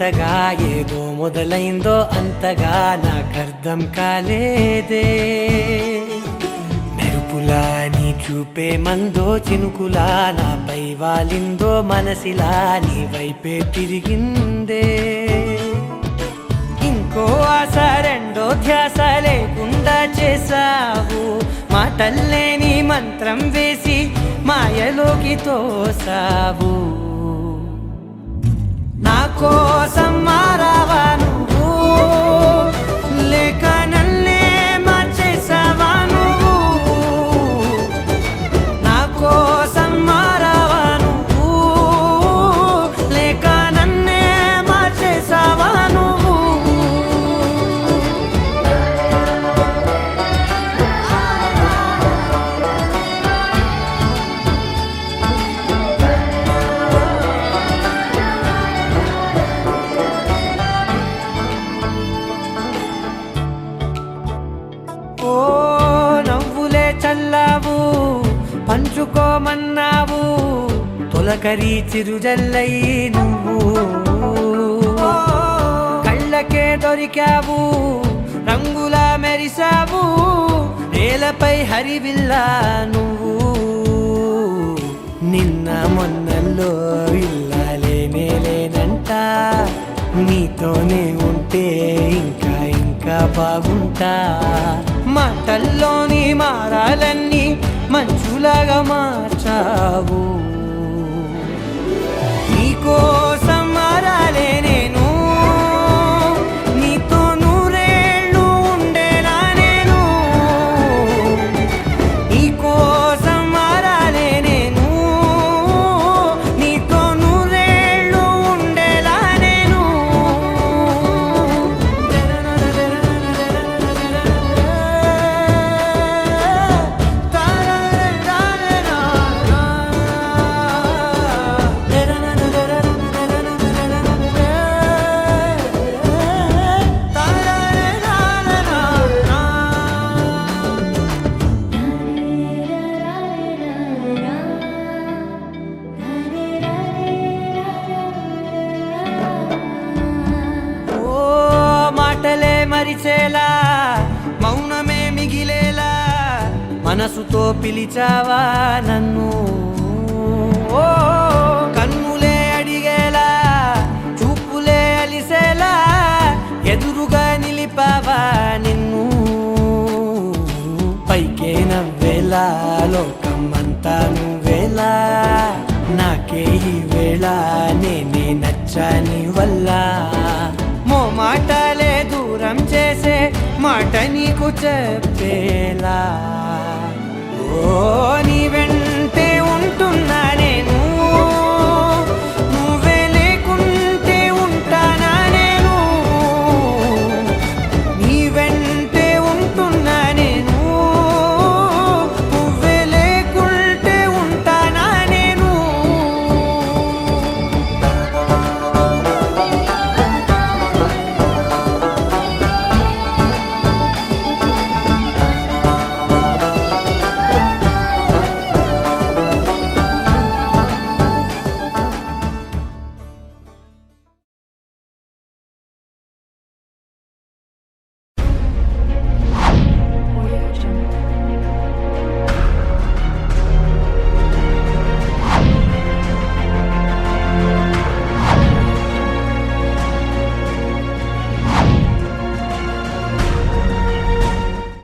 కొత్తగా ఏదో మొదలైందో అంతగా నాకర్థం కాలేదే. మెరుపులా నీ చూపే మందో చినుకులా నాపై వాలిందో మనసిలా నీ వైపే తిరిగిందే. ఇంకో ఆశ రెండో ధ్యాస లేకుండా చేసావు, మాటల్లేని మంత్రం వేసి మాయలోకి తోసావు. నా కోసం మారావా నువ్వు, లేక నన్నే మార్చేసావా నువ్వు? నా కోసం మారావా నువ్వు, లేక నన్నే మార్చేసావా నువ్వు? ఓ నవ్వులే చల్లావు, పంచుకోమన్నావు, తొలకరి చిరుజల్లై నువ్వు. కళ్ళకే దొరికావు, రంగులా మెరిసావు, నేలపై హరివిల్లా నువ్వు. నిన్న మొన్నల్లో ఇల్లాలేనే లేనంట, నీతోనే ఉంటే ఇంకా ఇంకా బాగుంటా. మాటల్లోని మారాలన్నీ మంచులాగా మార్చావు. నీకోసం మారాలే నేను, నీతో నూరేళ్ళు ఉండేలా నేను. నీకోసం మారాలే నేను, నీతో నూరేళ్ళు ఉండేలా నేను. మాటలే మరిచేలా, మౌనమే మిగిలేలా, మనసుతో పిలిచావా నన్ను. ఓ కన్నులే అడిగేలా, చూపులే అలిసేలా, ఎదురుగా నిలిపావా నిన్ను. పైకే నవ్వేలా, లోకమంతా నువ్వేలా, నాకే ఈ వేళ నేనే నచ్చాని వల్ల. మాటలే దూరం చేసే మాట నీకు చెప్పేలా. ఓ నీ వెంటే ఉంటున్నా.